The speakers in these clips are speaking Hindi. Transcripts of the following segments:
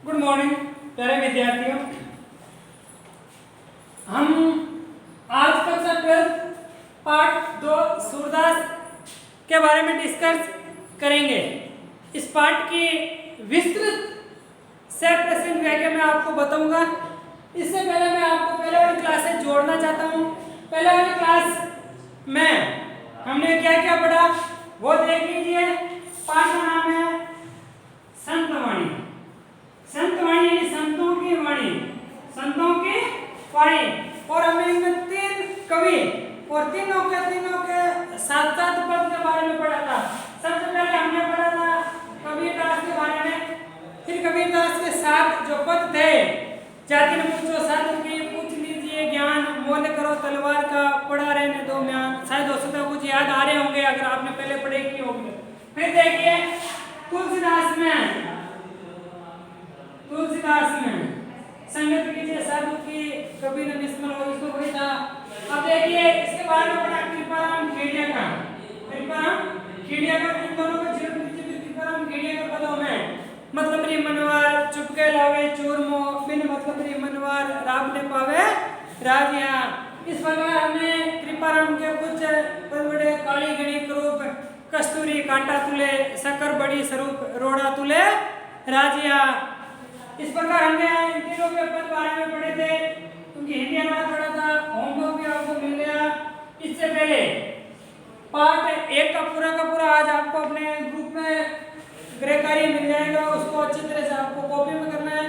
गुड मॉर्निंग प्यारे विद्यार्थियों। हम आज कक्षा 12 पार्ट 2 सूरदास के बारे में डिस्कस करेंगे। इस पार्ट की विस्तृत से प्रेजेंट व्याख्या मैं आपको बताऊंगा। इससे पहले मैं आपको पहले वाली क्लास से जोड़ना चाहता हूँ। पहले वाली क्लास में हमने क्या क्या पढ़ा वो देख लीजिए। पाठ का नाम है संतवाणी। संतवाणी यानी संतों की वाणी, संतों की वाणी। और हमने इनमें 3 कवि और तीनों के सात सात पद के बारे में पढ़ा था। सबसे पहले हमने पढ़ा था कबीरदास के बारे में। फिर कबीरदास के 7 जो पद थे, जाति ने पूछो साधु की, पूछ लीजिए ज्ञान, मोल करो तलवार का, पढ़ा रहने दो म्यान। शायद हो सकता है कुछ याद आ रहे होंगे अगर आपने पहले पढ़े की होंगे। फिर देखिए तुलसीदास में संगत कीजिए साधु की, कबीर निस्मल हो, इसको वही था। अब देखिए इसके बाद में पढ़ा कृपाराम खेड़िया का। इन दोनों का जीवन कीजिए। कृपाराम खेड़िया के पदों में मतलब री मनवार, चुपके लावे चूरमो, बिन मतलब री मनवार, राम ने पावे राजिया। इस प्रकार हमने कृपाराम के कुछ बड़े काली गणिक रूप, कस्तूरी कांटा तुले, शक्कर बड़ी स्वरूप, रोड़ा तुले राजिया। इस प्रकार हमने इन तीनों के पद बारे में पढ़े थे, क्योंकि हिंदी अनुवाद पढ़ा था, होमवर्क भी आपको मिल गया। इससे पहले पार्ट 1 का पूरा आज आपको अपने ग्रुप में गृह कार्य मिल जाएगा। उसको अच्छी तरह से आपको कॉपी में करना है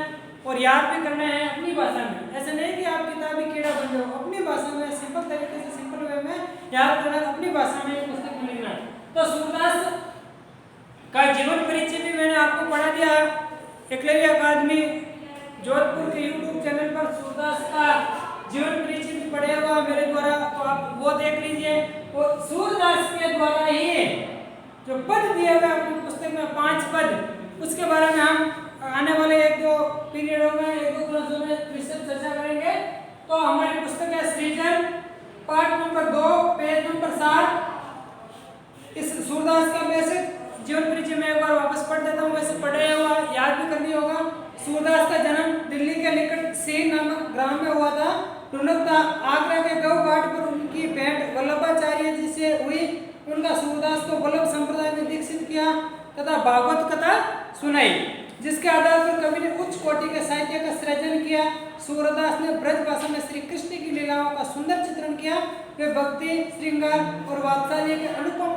और याद भी करना है अपनी भाषा में। ऐसे नहीं कि आप किताबी कीड़ा बन जाओ, अपनी भाषा में सिंपल तरीके से, सिंपल वे में याद करना, अपनी भाषा में पुस्तक में लिखना। तो सूरदास का जीवन परिचय भी मैंने आपको पढ़ा दिया। एकलव्य अकादमी जोधपुर के YouTube चैनल पर सूरदास का जीवन परिचय भी पढ़ा हुआ मेरे द्वारा, तो आप वो देख लीजिए। और सूरदास के द्वारा ही जो पद दिए हुए अपनी पुस्तक में 5 पद, उसके बारे में हम आने वाले 1-2 पीरियडों में, 1-2 क्लासों में विस्तृत चर्चा करेंगे। तो हमारी पुस्तक है सृजन, पाठ नंबर 2, पेज नंबर 7। इस सूरदास का बेसिक जीवन परिचय में एक बार वापस पढ़ देता हूँ, वैसे पढ़े हुआ याद भी करनी होगा। सूरदास का जन्म दिल्ली के निकट सेन नामक ग्राम में हुआ था। रुनकता आगरा के गौ घाट पर उनकी भेंट वल्लभाचार्य जी से हुई। उनका सूरदास को वल्लभ संप्रदाय में दीक्षित किया तथा भागवत कथा सुनाई, जिसके आधार पर कवि ने उच्च कोटि के साहित्य का सृजन किया। सूरदास ने ब्रज भाषा में श्री कृष्ण की लीलाओं का सुंदर चित्रण किया। वे भक्ति, श्रृंगार और वात्सल्य के अनुपम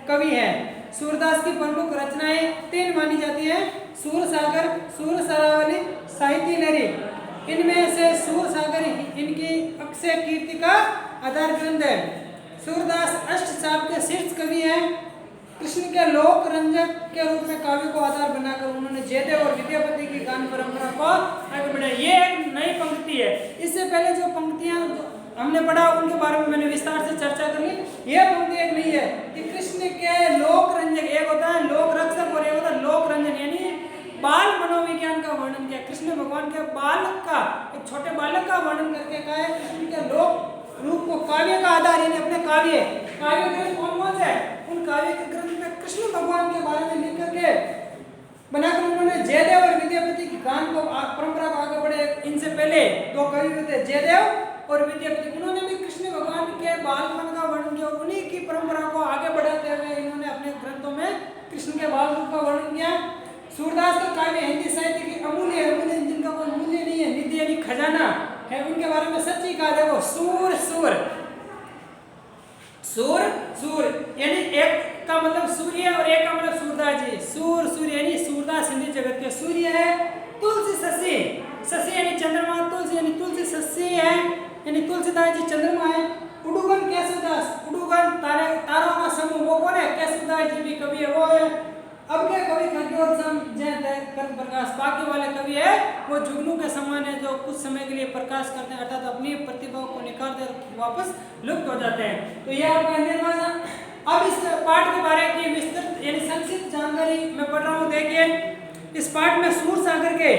कवि हैं। सूरदास की प्रमुख रचनाएं 3 मानी जाती है: सूरसागर, सूरसरावली, साहित्य लहरी। इनमें से सूरसागर इनकी अक्षय कीर्ति का आधार ग्रंथ है। सूरदास अष्टचाप के शीर्ष कवि हैं। कृष्ण के लोक रंजक के रूप में काव्य को आधार बनाकर उन्होंने जयदेव और विद्यापति की गान परंपरा को आगे बढ़ाया। ये एक नई पंक्ति है। इससे पहले जो पंक्तियां हमने पढ़ा उनके बारे में मैंने विस्तार से चर्चा कर ली। ये पंक्ति एक नहीं है कि कृष्ण के लोक रंजक, एक होता है लोक रक्षक और एक होता है लोक रंजन, यानी बाल मनोविज्ञान का वर्णन किया। कृष्ण भगवान के बालक का, एक छोटे बालक का वर्णन करके कहा है। कृष्ण के लोक रूप को काव्य का आधार, यानी अपने काव्य ग्रंथ कौन से है, उन काव्य के ग्रंथ में कृष्ण भगवान के बारे में लिख करके बनाकर उन्होंने जयदेव और विद्यापति की गान को परंपरा को आगे बढ़े। इनसे पहले 2 कवि थे, जयदेव और विद्यापति। उन्होंने भी कृष्ण भगवान के बालपन का वर्णन किया। उन्हीं की परंपरा को आगे बढ़ाते हुए इन्होंने अपने ग्रंथों में कृष्ण के बाल रूप का वर्णन किया। सूरदास का काव्य हिंदी साहित्य की अमूल्य जिनका कोई मूल्य नहीं है, निधि यानी खजाना है, उनके बारे में सच्ची कहा जाए वो सूर यानी एक का मतलब सूर्य और एक का मतलब सूरदास जी। सूर्य यानी सूरदास हिंदी जगत के सूर्य है। तुलसी शशि यानी चंद्रमा, तुलसी यानी तुलसी शशि है, यानी तुलसीदास जी चंद्रमा है। उडुगन केशवदास, उडुगन तारों का समूह, वो कौन है? केशवदास जी भी कवि है, वो है। अब के कवि खगोत्सम जयंत प्रकाश, बाकी वाले कवि है वो जुगनू के समान है, जो कुछ समय के लिए प्रकाश करते हैं, अर्थात अपनी प्रतिभा को निखारते और वापस लुप्त हो जाते हैं। तो ये आपका हिंदी भाषा। अब इस पाठ के बारे की विस्तृत यानी संक्षिप्त जानकारी मैं पढ़ रहा हूँ। देखिए इस पाठ में सूरसागर के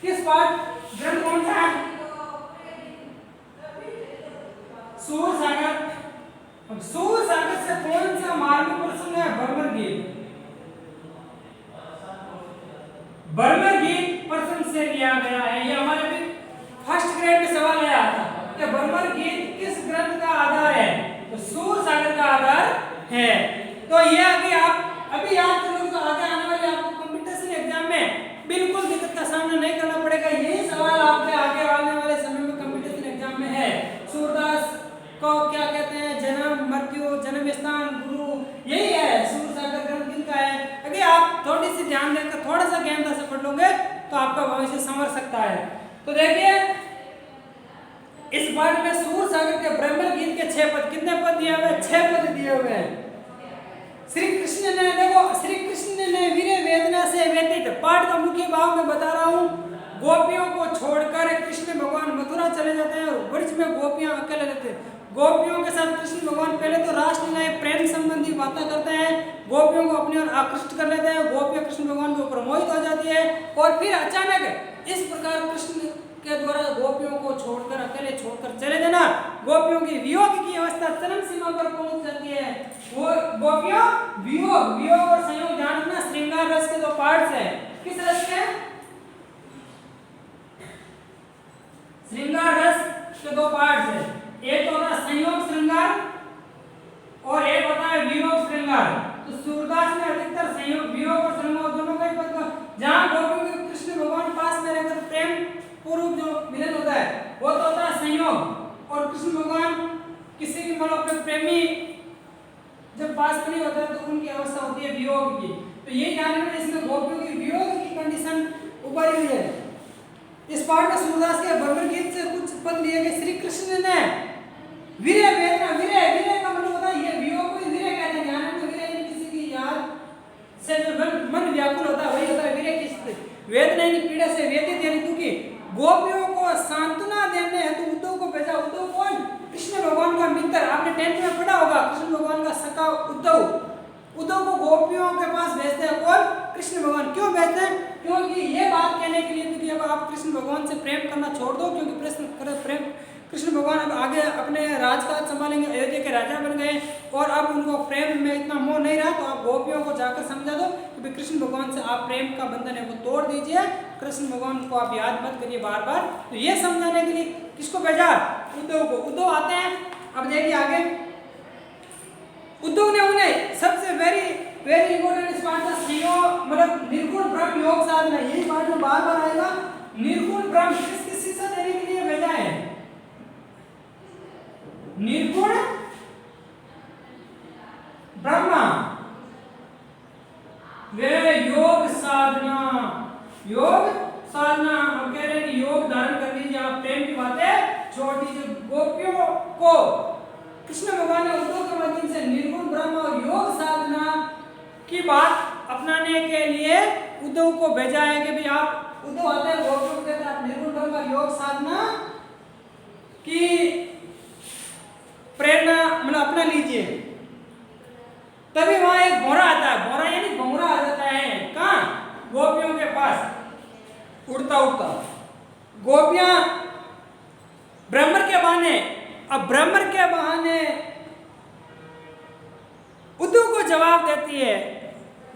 किस पाठ ग्रंथ कौन सा है? सूरसागर। सूरसागर से कौन सा मार्ग प्रसंग है? भ्रमर गीत वर्षन से लिया गया है। ये हमारे भी फर्स्ट ग्रेड में सवाल आया था कि ब्रह्मर गीत किस ग्रंथ का आधार है, तो सूर सागर का आधार है। तो ये अभी आप अभी याद कर लो तो आगे आने वाले आपको कंपटीशन एग्जाम में बिल्कुल दिक्कत का सामना नहीं करना पड़ेगा। यही सवाल आपके आगे आने वाले समय में कंपटीशन एग्जाम में है। सूरदास को क्या कहते हैं, जन्म मृत्यु जन्म स्थान गुरु, यही है सूर सागर ग्रंथ किनका है। अगर आप थोड़ी सी ध्यान देकर थोड़ा सा गहनता से पढ़ लोगे तो आपका भविष्य संवर सकता है। तो देखिए इस पाठ में सूर सागर के ब्रह्मर गीत के 6 पद, कितने पद दिए हुए हैं, 6 पद दिए हुए हैं। श्री कृष्ण ने देखो, श्री कृष्ण ने वीर वेदना से व्यतीत, पाठ का मुख्य भाव मैं बता रहा हूँ, गोपियों को छोड़कर कृष्ण भगवान मथुरा चले जाते हैं और ब्रज में गोपियां अकेले रहते हैं। गोपियों के साथ कृष्ण भगवान पहले तो रासलीलाएं प्रेम संबंधी बातें करते हैं, गोपियों को अपनी ओर आकृष्ट कर लेते हैं, गोपियां कृष्ण भगवान के ऊपर मोहित हो जाती है और फिर अचानक इस प्रकार कृष्ण के द्वारा गोपियों को छोड़कर अकेले छोड़कर चले जाना, गोपियों की वियोग की अवस्था चरम सीमा पर पहुंच जाती है। वो गोपियों वियोग और संयोग ध्यान रखना, श्रृंगार रस के 2 पार्ट्स हैं। किस रस के? श्रृंगार रस के 2 पार्ट्स हैं। एक होता है संयोग श्रृंगार और एक होता है वियोग श्रृंगार। तो सूरदास ने अधिकतर संयोग वियोग और श्रृंगार दोनों का ही पद, जहां गोपियों के कृष्ण भगवान पास में रहकर प्रेम पूर्व जो मिलन होता है वो तो होता है संयोग, और कृष्ण भगवान किसी की मतलब अपने प्रेमी जब पास में नहीं होता है तो उनकी अवस्था होती है वियोग की। तो ये जानने में इसमें गोपियों की वियोग की कंडीशन उभरी हुई है। इस पाठ में सूरदास के ब्रह्म गीत से कुछ पद लिए गए। श्री कृष्ण ने वीर वेदना, वीर का मतलब होता है ये वियोग को वीर कहते हैं। ज्ञान में वीर किसी की याद से जो मन व्याकुल होता है वही होता है वीर। किस वेदना यानी पीड़ा से व्यतीत यानी दुखी, गोपियों को सांत्वना देने हेतु उद्धव को भेजा। उद्धव कौन? कृष्ण भगवान का मित्र, आपने 10th में पढ़ा होगा, कृष्ण भगवान का सखा उद्धव। उद्धव को गोपियों के पास भेजते हैं कौन? कृष्ण भगवान। क्यों भेजते हैं? क्योंकि ये बात कहने के लिए कि अब आप कृष्ण भगवान से प्रेम करना छोड़ दो, क्योंकि प्रेम कृष्ण भगवान अब आगे अपने राजकाज संभालेंगे, अयोध्या के राजा बन गए और अब उनको प्रेम में इतना मोह नहीं रहा, तो आप गोपियों को जाकर समझा दो कि कृष्ण भगवान से आप प्रेम का बंधन है वो तोड़ दीजिए, कृष्ण भगवान को आप याद मत करिए बार बार। तो ये समझाने के लिए किसको भेजा? उद्धव को। उद्धव आते हैं, अब देखिए आगे उद्धव ने उन्हें सबसे वेरी इंपॉर्टेंट इस पाठ का संयोग मतलब निर्गुण ब्रह्म योग साधना, यही पाठ में बार बार आएगा। निर्गुण ब्रह्म किसकी शिक्षा देने के लिए भेजा है? निर्गुण ब्रह्मा वे योग साधना, हम कह रहे हैं कि योग धारण कर लीजिए, आप प्रेम की बातें छोड़ दीजिए। गोपियों को कृष्ण भगवान ने उद्धव के माध्यम से निर्गुण ब्रह्म और योग साधना की बात अपनाने के लिए उद्धव को भेजा है कि भाई आप, उद्धव आते हैं गोपियों को कहते हैं आप निर्गुण ब्रह्म और योग साधना की प्रेरणा मतलब अपना लीजिए। तभी वहां एक भौरा आता है, भौरा यानी भौरा आ जाता है कहां? गोपियों के पास उड़ता उड़ता। गोपियां ब्रह्मर के बहाने, अब ब्रह्मर के बहाने उद्धव को जवाब देती है।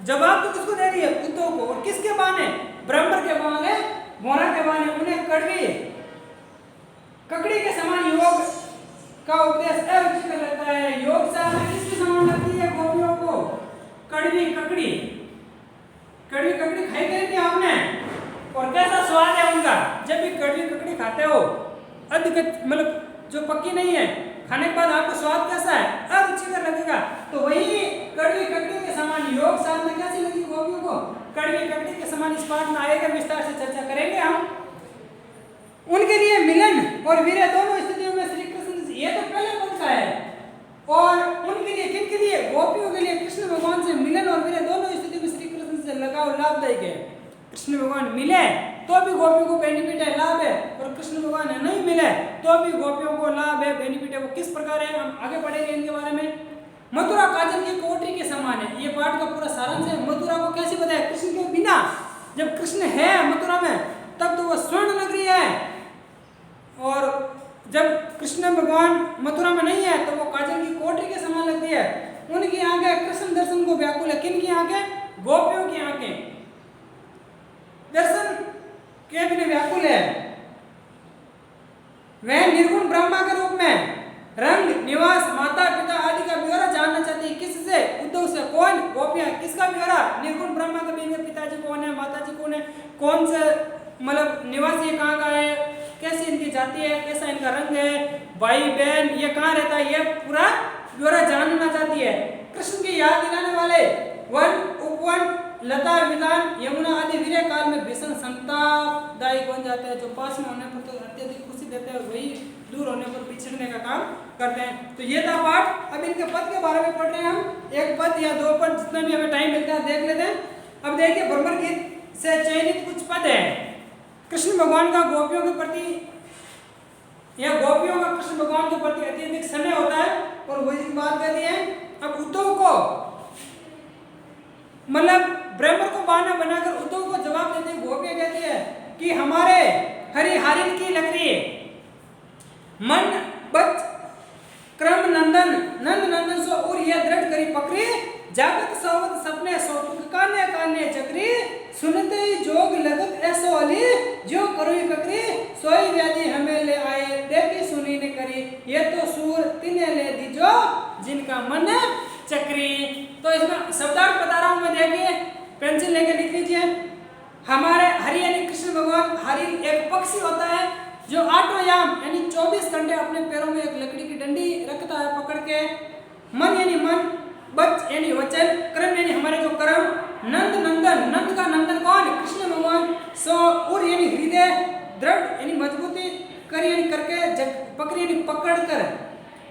जवाब तो किसको दे रही है? उद्धव को। और किसके बहाने? ब्रह्मर के बहाने, भौरा के बहाने। उन्हें ककड़ी के समान योग का उपदेश अवश्य कर लेता है। योग साधना किसके समान लगती है गोपियों को? कड़वी ककड़ी खाई करेंगे आपने, और कैसा स्वाद है उनका। जब भी कड़वी ककड़ी खाते हो अधिक मतलब जो पक्की नहीं है, खाने के बाद आपको स्वाद कैसा है? अरुचिकर लगेगा। तो वही कड़वी ककड़ी के समान योग साधना कैसी लगी गोपियों को? कड़वी ककड़ी के समान। इस पाठ में आएगा, विस्तार से चर्चा करेंगे हम। उनके लिए मिलन और वीर्य दोनों स्थितियों में श्री कृष्ण, ये तो पहले पद का है, और उनके लिए किनके लिए? गोपियों के लिए कृष्ण भगवान से मिलन और वीर्य दोनों स्थितियों में श्री कृष्ण से लगाव लाभदायक है। कृष्ण भगवान मिले तो भी गोपियों को बेनिफिट है, लाभ है, और कृष्ण भगवान नहीं मिले तो भी गोपियों को लाभ है, बेनिफिट है। वो किस प्रकार है हम आगे पढ़ेंगे इनके बारे में। मथुरा काजल की कोठरी के समान है, ये पाठ का पूरा सारांश है। मथुरा को कैसे बताया? कृष्ण के बिना, जब कृष्ण है मथुरा में तब तो वो स्वर्ण नगरी है, और जब कृष्ण भगवान मथुरा में नहीं है तो वो काजल की कोठरी के समान लगती है। उनकी आंखें कृष्ण दर्शन को व्याकुल है। किन की आंखें? गोपियों की आंखें। दर्शन के बिना व्याकुल है। वह निर्गुण ब्रह्मा के रूप में रंग, निवास, माता पिता आदि का ब्यौरा जानना चाहती है। किससे? उद्धव से। कौन? गोपियां। किसका ब्यौरा? निर्गुण ब्रह्मा का भी, पिताजी कौन है, माताजी कौन है, कौन से मतलब निवास ये कहाँ का है, कैसे इनकी जाति है, कैसा इनका रंग है, भाई बहन ये कहाँ रहता है, ये पूरा ब्यौरा जानना चाहती है। कृष्ण की याद दिलाने वाले वन, उपवन, लता, विधान, यमुना आदि वीर्य काल में भीषण संतापदायी बन जाते हैं। जो पास में होने पर तो अत्यधिक खुशी देते हैं, वही दूर होने पर पिछड़ने का काम करते हैं। तो ये था पाठ। अब इनके पद के बारे में पढ़ रहे हैं हम, एक पद या दो पद जितना भी हमें टाइम मिलता है देख लेते हैं। अब देखिए भ्रमर गीत से चयनित कुछ पद है। कृष्ण भगवान का गोपियों के प्रति या गोपियों का कृष्ण भगवान के प्रति अत्यधिक स्नेह होता है और वही बात कहती है। अब उद्धव को मतलब ब्रह्मर को बहाना बनाकर उद्धव को जवाब देते गोपियां कहती है कि हमारे हरिहरिन की लकड़ी मन बच क्रम नंदन नंद नंदन सो और यह दृढ़ करी पकड़ी जागत सोवत सपने सोतुक कान्य कान्य चक्री सुनते ही जोग लगत ऐसो अली जो करुई ककरी सोई व्याधि हमें ले आए देखी सुनी ने करी ये तो सूर तिने ले दी जो जिनका मन चक्री। तो इसमें शब्दार्थ बता रहा हूं मैं, देखिए पेंसिल लेके लिख लीजिए। हमारे हरि यानी कृष्ण भगवान, हरि एक पक्षी होता है जो आठोयाम यानी 24 घंटे अपने पैरों में एक लकड़ी की डंडी रखता है पकड़ के। मन यानी मन, बच यानी वचन, कर्म यानी हमारे जो कर्म, नंद नंदन, नंद का नंदन कौन? कृष्ण भगवान। सो उर यानी हृदय, दृढ़ यानी मजबूती, कर यानी करके, पकड़ यानी पकड़ कर,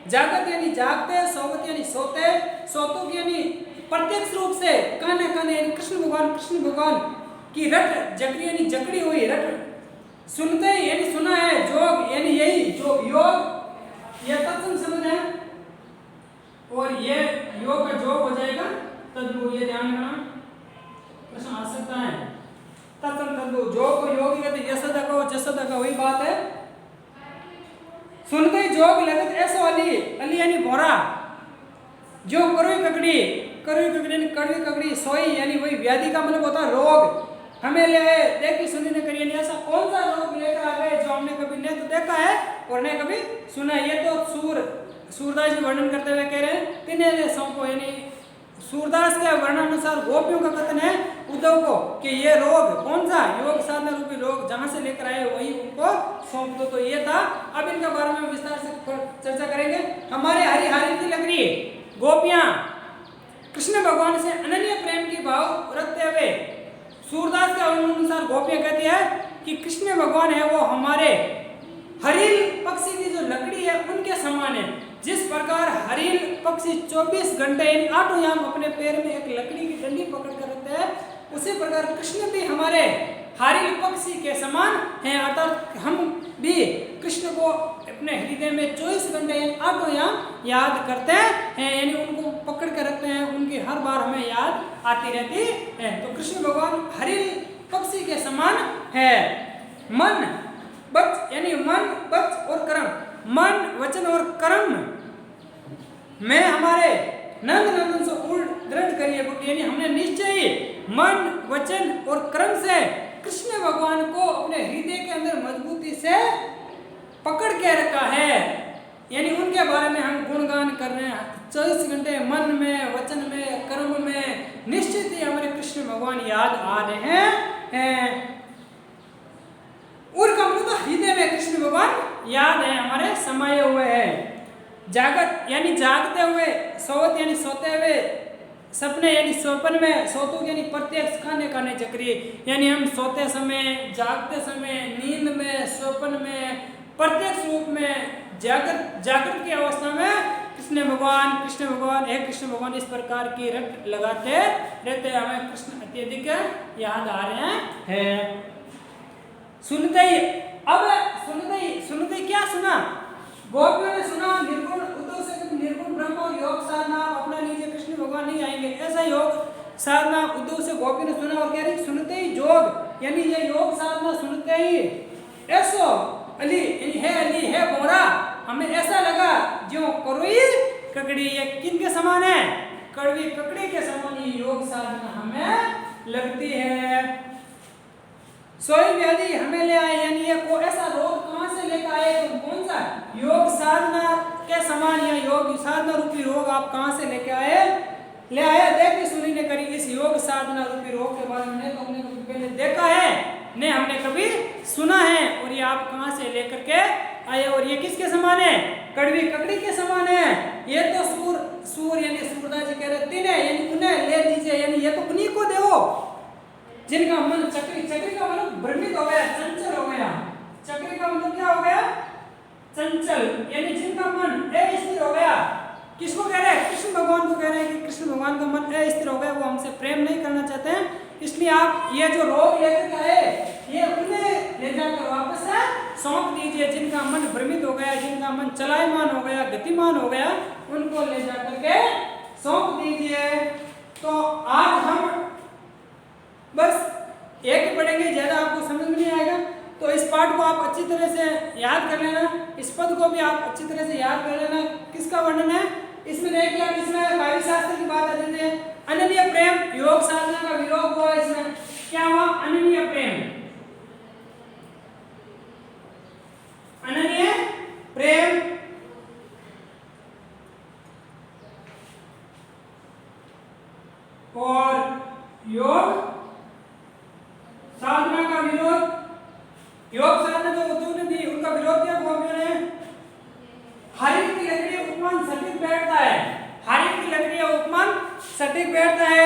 जागत यानी जागते, सोवत यानी सोते, सोतुक यानी प्रत्यक्ष रूप से, कान्हे कान्हे यानी कृष्ण भगवान की रट, जकड़ी यानी जकड़ी हुई रट, सुनते यानी सुना है, जोग यानी यही जो योग यह तत्सम शब्द है और ये योग का जोग हो जाएगा तद्भु, ये ध्यान रखना प्रश्न आ सकता है। तत्सम तद्भु, जोग को योग कहते, यसद को जसद का वही बात है। सुनते जोग लगत ऐसा अली, अली यानी भोरा, जो करुई ककड़ी यानी कड़वी ककड़ी, सोई यानी वही व्याधि का मतलब होता है रोग, हमें ले आए देखी सुनी ने करी, यानी ऐसा कौन सा रोग लेकर आ गए जो हमने कभी नहीं तो देखा है और नहीं कभी सुना है। ये तो सूरदास जी वर्णन करते हुए कह रहे हैं तिन्हें सौंपो, यानी सूरदास के वर्णन अनुसार गोपियों का कथन है उद्धव को कि ये रोग कौन सा योग साधना रूपी रोग जहां से लेकर आए वही उनको सौंप दो। तो ये था। अब इनके बारे में विस्तार से चर्चा करेंगे। हमारे हरिहरि की लकड़ी गोपियां कृष्ण भगवान से अनन्य प्रेम की भाव रखते हुए सूरदास के अनुसार गोपियां कहती है कि कृष्ण भगवान है वो हमारे हरिल पक्षी की जो लकड़ी है उनके समान है। जिस प्रकार हरिल पक्षी 24 घंटे इन आठों याम अपने पैर में एक लकड़ी की डंडी पकड़ कर रखते हैं, उसी प्रकार कृष्ण भी हमारे हरिल पक्षी के समान हैं। अर्थात हम भी कृष्ण को अपने हृदय में 24 घंटे इन आठों याम याद करते हैं, यानी उनको पकड़ कर रखते हैं, उनकी हर बार हमें याद आती रहती है। तो कृष्ण भगवान हरिल पक्षी के समान है। मन बच यानी मन बच और कर्म, मन वचन और कर्म में हमारे नंद नंदन से उल्ट दृढ़ करिए, यानी हमने निश्चय ही मन वचन और कर्म से कृष्ण भगवान को अपने हृदय के अंदर मजबूती से पकड़ के रखा है। यानी उनके बारे में हम गुणगान कर रहे हैं 24 घंटे मन में वचन में कर्म में निश्चित ही हमारे कृष्ण भगवान याद आ रहे हैं। और कम तो हृदय में कृष्ण भगवान याद है हमारे समाये हुए हैं। जागत यानी जागते हुए, सोवत यानी सोते हुए, सपने यानी स्वप्न में, सोतुक यानी प्रत्यक्ष, खाने खाने चक्री यानी हम सोते समय, जागते समय, नींद में, स्वप्न में, प्रत्यक्ष रूप में, जागृत की अवस्था में कृष्ण भगवान एक कृष्ण भगवान इस प्रकार की रट लगाते रहते हैं। हमें कृष्ण अत्यधिक याद आ रहे हैं। सुनते ही क्या सुना? गोपियों ने सुना निर्गुण उद्धव से निर्गुण ब्रह्म और योग साधना अपना लीजिए, कृष्ण भगवान नहीं आएंगे, ऐसा योग साधना उद्धव से गोपी ने सुना और कह रही सुनते ही जोग यानी ये योग साधना सुनते ही ऐसो अली है बोरा, हमें ऐसा लगा जो करुई ककड़ी, ये किन के समान है? कड़वी ककड़ी के समान ये योग साधना हमें लगती है। सोई व्याधि हमें ले आए, यानी ये को ऐसा रोग कहां से लेकर आए, तो कौन सा योग साधना के समान या योग साधना रूपी रोग आप कहां से लेके आए, ले आए। देखिए सुनी ने करी इस योग साधना रूपी रोग के बारे में, तो हमने कभी पहले देखा है ने हमने कभी सुना है, और ये आप कहां से लेकर के आए, और ये किसके समान है, कड़वी ककड़ी के समान है। ये तो सूर यानी सूरदास जी कह रहे तीन है, यानी उन्हें ले दीजिए, यानी ये तो उन्हीं को दो जिनका मन चक्री का मतलब भ्रमित हो गया, चंचल हो गया। चक्री का मतलब क्या हो गया, चंचल, यानी जिनका मन अस्थिर हो गया। किसको कह रहे हैं, कृष्ण भगवान को कह रहे हैं कि कृष्ण भगवान का मन अस्थिर हो गया, वो हमसे प्रेम नहीं करना चाहते हैं, इसलिए आप ये जो रोग लेकर आए ये उन्हें ले जाकर वापस सौंप दीजिए। जिनका मन भ्रमित हो गया, जिनका मन चलायमान हो गया, गतिमान हो गया, उनको ले जाकर के सौंप दीजिए। तो आज हम बस एक ही पढ़ेंगे, ज्यादा आपको समझ में नहीं आएगा, तो इस पाठ को आप अच्छी तरह से याद कर लेना, इस पद को भी आप अच्छी तरह से याद कर लेना। किसका वर्णन है इसमें, देख लिया, इसमें काव्य शास्त्र की बात आ जाती है। अनन्य प्रेम योग साधना का विरोध हुआ, इसमें क्या हुआ, अनन्य प्रेम, अनन्य प्रेम और योग साधना का विरोध। योग साधना जो उद्धव ने दी उनका विरोध क्या हुआ, हरि की लकड़ी उपमान सटीक बैठता है, हरि की लकड़ी उपमान सटीक बैठता है।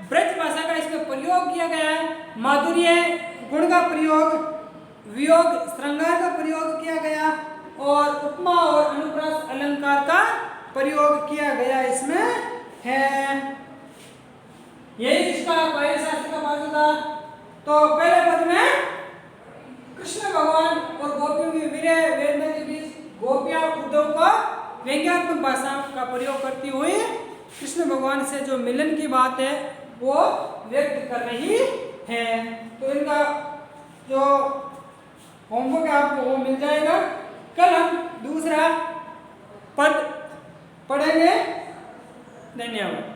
ब्रज भाषा का इसमें प्रयोग किया गया है, माधुर्य गुण का प्रयोग, वियोग श्रृंगार का प्रयोग किया गया, और उपमा और अनुप्रास अलंकार का प्रयोग किया गया इसमें है। यही इसका काव्य शास्त्र का भाग था। तो पहले पद में कृष्ण भगवान और गोपियों की विरह वेदना के बीच गोपियां उद्धव का व्यंग्यात्मक भाषा का प्रयोग करती हुई कृष्ण भगवान से जो मिलन की बात है वो व्यक्त कर रही है। तो इनका जो होमवर्क है आपको वो मिल जाएगा। कल हम दूसरा पद पढ़ेंगे। धन्यवाद।